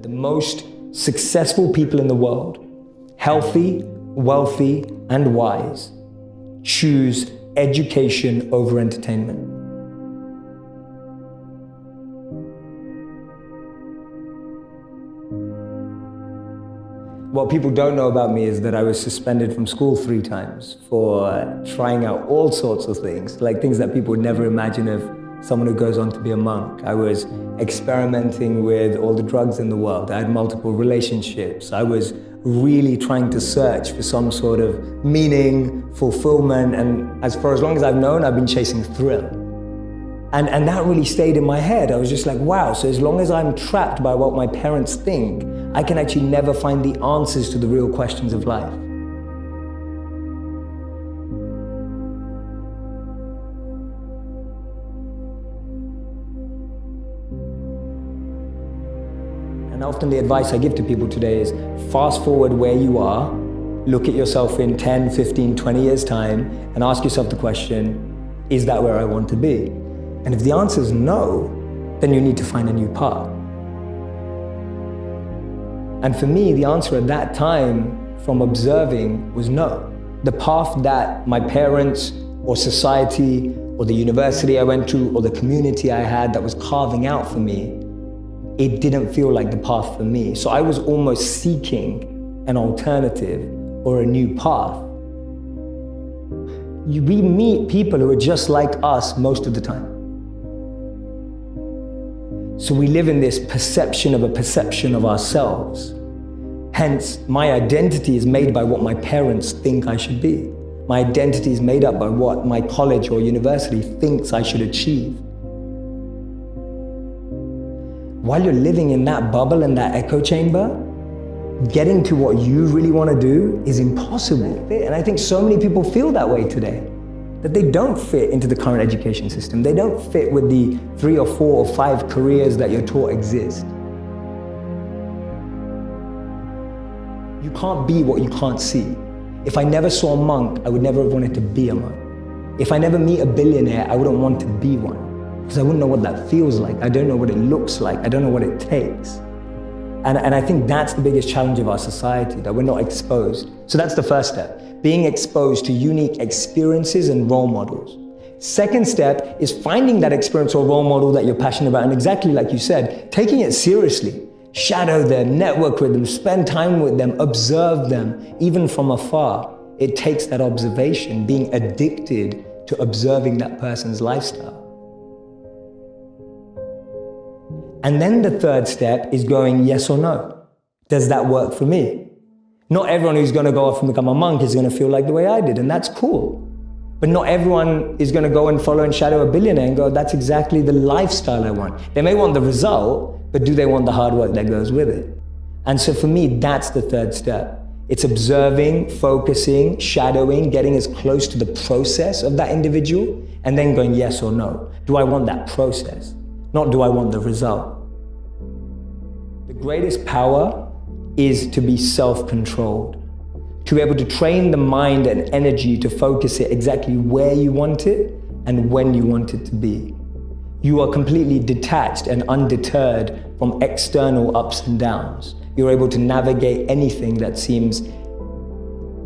The most successful people in the world, healthy, wealthy, and wise, choose education over entertainment. What people don't know about me is that I was suspended from school 3 times for trying out all sorts of things, like things that people would never imagine of someone who goes on to be a monk. I was experimenting with all the drugs in the world. I had multiple relationships. I was really trying to search for some sort of meaning, fulfillment, and as long as I've known, I've been chasing thrill. And that really stayed in my head. I was just like, wow, so as long as I'm trapped by what my parents think, I can actually never find the answers to the real questions of life. And often the advice I give to people today is fast forward where you are, look at yourself in 10, 15, 20 years time and ask yourself the question, is that where I want to be? And if the answer is no, then you need to find a new path. And for me, the answer at that time from observing was no. The path that my parents or society or the university I went to or the community I had that was carving out for me, it didn't feel like the path for me. So I was almost seeking an alternative or a new path. We meet people who are just like us most of the time. So we live in this perception of ourselves. Hence, my identity is made by what my parents think I should be. My identity is made up by what my college or university thinks I should achieve. While you're living in that bubble and that echo chamber, getting to what you really want to do is impossible. And I think so many people feel that way today, that they don't fit into the current education system. They don't fit with the 3 or 4 or 5 careers that you're taught exist. You can't be what you can't see. If I never saw a monk, I would never have wanted to be a monk. If I never meet a billionaire, I wouldn't want to be one. Because I wouldn't know what that feels like. I don't know what it looks like. I don't know what it takes. And I think that's the biggest challenge of our society, that we're not exposed. So that's the first step, being exposed to unique experiences and role models. Second step is finding that experience or role model that you're passionate about, and exactly like you said, taking it seriously. Shadow them, network with them, spend time with them, observe them, even from afar. It takes that observation, being addicted to observing that person's lifestyle. And then the third step is going yes or no. Does that work for me? Not everyone who's going to go off and become a monk is going to feel like the way I did, and that's cool. But not everyone is going to go and follow and shadow a billionaire and go, that's exactly the lifestyle I want. They may want the result, but do they want the hard work that goes with it? And so for me, that's the third step. It's observing, focusing, shadowing, getting as close to the process of that individual, and then going yes or no. Do I want that process? Not do I want the result? The greatest power is to be self-controlled, to be able to train the mind and energy to focus it exactly where you want it and when you want it to be. You are completely detached and undeterred from external ups and downs. You're able to navigate anything that seems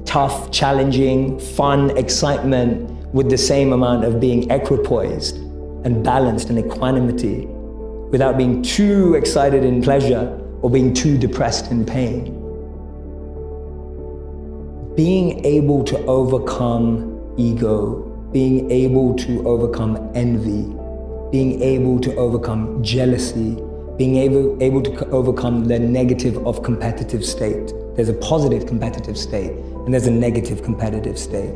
tough, challenging, fun, excitement with the same amount of being equipoised and balanced and equanimity without being too excited in pleasure or being too depressed in pain. Being able to overcome ego, being able to overcome envy, being able to overcome jealousy, being able to overcome the negative of competitive state. There's a positive competitive state and there's a negative competitive state.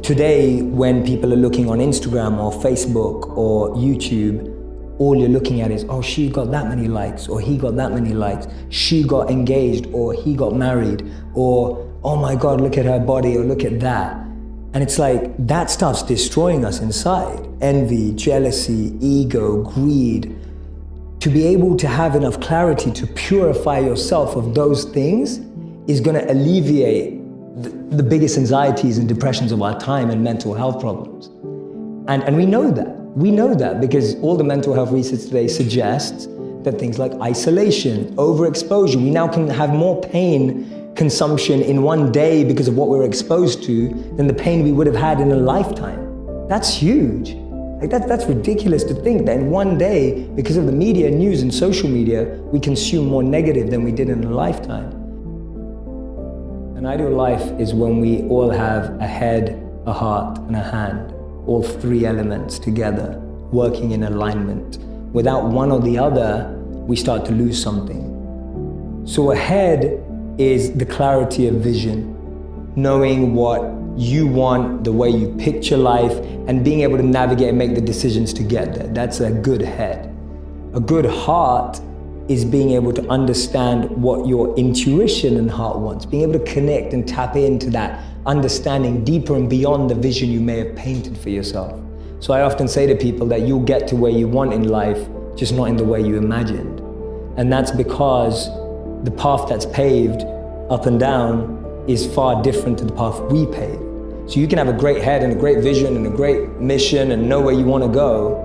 Today, when people are looking on Instagram or Facebook or YouTube, all you're looking at is, oh, she got that many likes, or he got that many likes, she got engaged, or he got married, or, oh my God, look at her body, or look at that. And it's like, that stuff's destroying us inside. Envy, jealousy, ego, greed. To be able to have enough clarity to purify yourself of those things is gonna alleviate the biggest anxieties and depressions of our time and mental health problems. And we know that. We know that because all the mental health research today suggests that things like isolation, overexposure, we now can have more pain consumption in one day because of what we're exposed to than the pain we would have had in a lifetime. That's huge. Like that's ridiculous to think that in one day, because of the media, news and social media, we consume more negative than we did in a lifetime. An ideal life is when we all have a head, a heart and a hand, all three elements together, working in alignment. Without one or the other, we start to lose something. So a head is the clarity of vision, knowing what you want, the way you picture life, and being able to navigate and make the decisions to get there. That's a good head. A good heart is being able to understand what your intuition and heart wants, being able to connect and tap into that understanding deeper and beyond the vision you may have painted for yourself. So I often say to people that you'll get to where you want in life, just not in the way you imagined. And that's because the path that's paved up and down is far different to the path we pave. So you can have a great head and a great vision and a great mission and know where you want to go,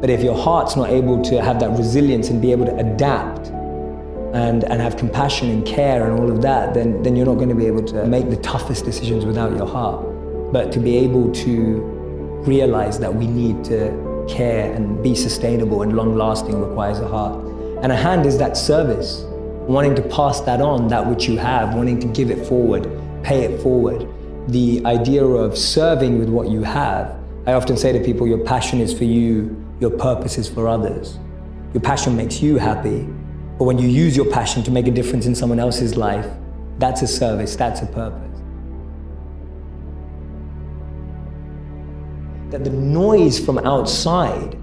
but if your heart's not able to have that resilience and be able to adapt and have compassion and care and all of that, then you're not going to be able to make the toughest decisions without your heart. But to be able to realize that we need to care and be sustainable and long-lasting requires a heart. And a hand is that service, wanting to pass that on, that which you have, wanting to give it forward, pay it forward. The idea of serving with what you have. I often say to people, your passion is for you, your purpose is for others. Your passion makes you happy, but when you use your passion to make a difference in someone else's life, that's a service, that's a purpose. That the noise from outside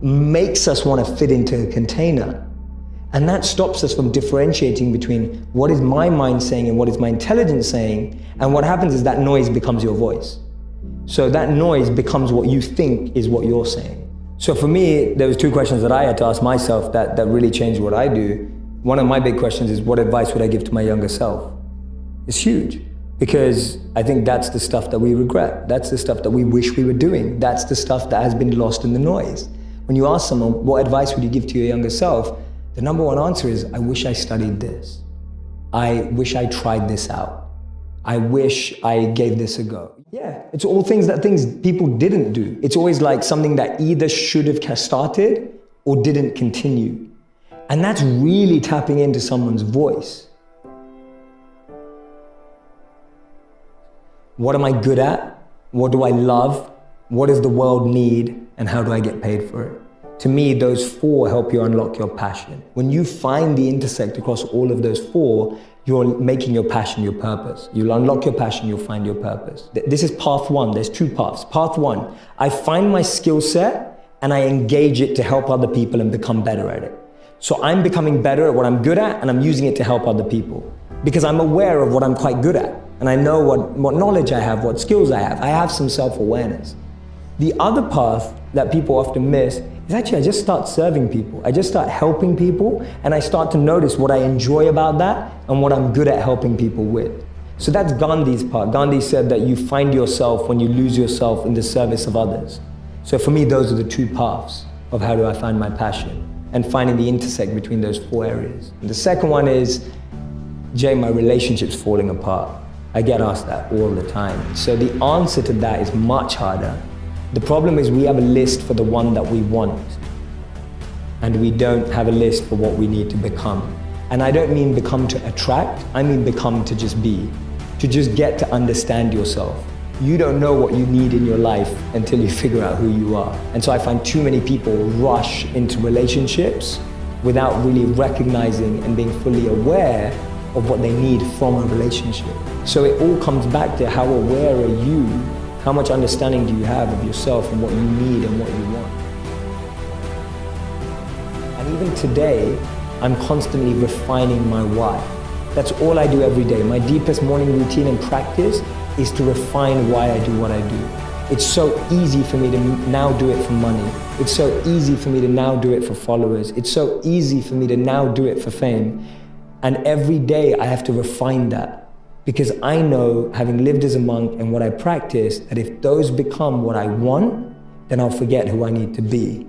makes us want to fit into a container. And that stops us from differentiating between what is my mind saying and what is my intelligence saying. And what happens is that noise becomes your voice. So that noise becomes what you think is what you're saying. So for me, there was two questions that I had to ask myself that really changed what I do. One of my big questions is, what advice would I give to my younger self? It's huge, because I think that's the stuff that we regret. That's the stuff that we wish we were doing. That's the stuff that has been lost in the noise. When you ask someone, what advice would you give to your younger self? The number one answer is, I wish I studied this. I wish I tried this out. I wish I gave this a go. Yeah, it's all things people didn't do. It's always like something that either should have started or didn't continue. And that's really tapping into someone's voice. What am I good at? What do I love? What does the world need? And how do I get paid for it? To me, those four help you unlock your passion. When you find the intersect across all of those four, you're making your passion your purpose. You'll unlock your passion, you'll find your purpose. This is path one. There's two paths. Path one, I find my skill set and I engage it to help other people and become better at it. So I'm becoming better at what I'm good at and I'm using it to help other people because I'm aware of what I'm quite good at and I know what knowledge I have, what skills I have. I have some self-awareness. The other path that people often miss is actually I just start serving people. I just start helping people and I start to notice what I enjoy about that and what I'm good at helping people with. So that's Gandhi's part. Gandhi said that you find yourself when you lose yourself in the service of others. So for me, those are the two paths of how do I find my passion and finding the intersect between those four areas. And the second one is, Jay, my relationship's falling apart. I get asked that all the time. So the answer to that is much harder. The problem is we have a list for the one that we want and we don't have a list for what we need to become. And I don't mean become to attract, I mean become to just be, to just get to understand yourself. You don't know what you need in your life until you figure out who you are. And so I find too many people rush into relationships without really recognizing and being fully aware of what they need from a relationship. So it all comes back to how aware are you. How much understanding do you have of yourself and what you need and what you want? And even today, I'm constantly refining my why. That's all I do every day. My deepest morning routine and practice is to refine why I do what I do. It's so easy for me to now do it for money. It's so easy for me to now do it for followers. It's so easy for me to now do it for fame. And every day I have to refine that. Because I know, having lived as a monk and what I practice, that if those become what I want, then I'll forget who I need to be.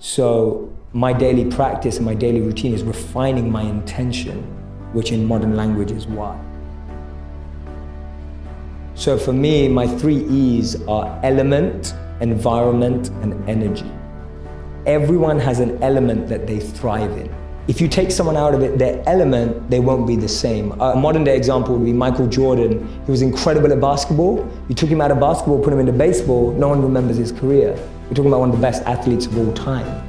So my daily practice and my daily routine is refining my intention, which in modern language is why. So for me, my 3 E's are element, environment, and energy. Everyone has an element that they thrive in. If you take someone out of it, their element, they won't be the same. A modern day example would be Michael Jordan. He was incredible at basketball. You took him out of basketball, put him into baseball, no one remembers his career. You're talking about one of the best athletes of all time.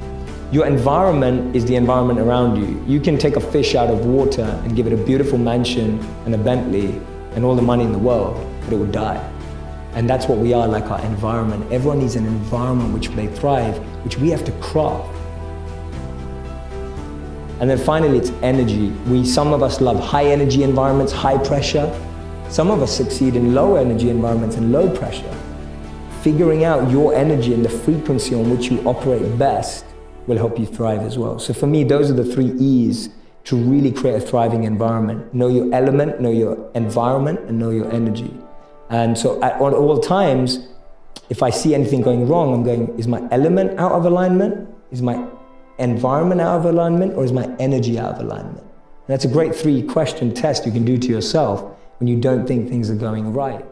Your environment is the environment around you. You can take a fish out of water and give it a beautiful mansion and a Bentley and all the money in the world, but it will die. And that's what we are, like our environment. Everyone needs an environment which they thrive, which we have to craft. And then finally, it's energy. Some of us love high energy environments, high pressure. Some of us succeed in low energy environments and low pressure. Figuring out your energy and the frequency on which you operate best will help you thrive as well. So for me, those are the 3 E's to really create a thriving environment. Know your element, know your environment, and know your energy. And so at all times, if I see anything going wrong, I'm going, is my element out of alignment? Is my environment out of alignment? Or is my energy out of alignment? And that's a great 3-question test you can do to yourself when you don't think things are going right.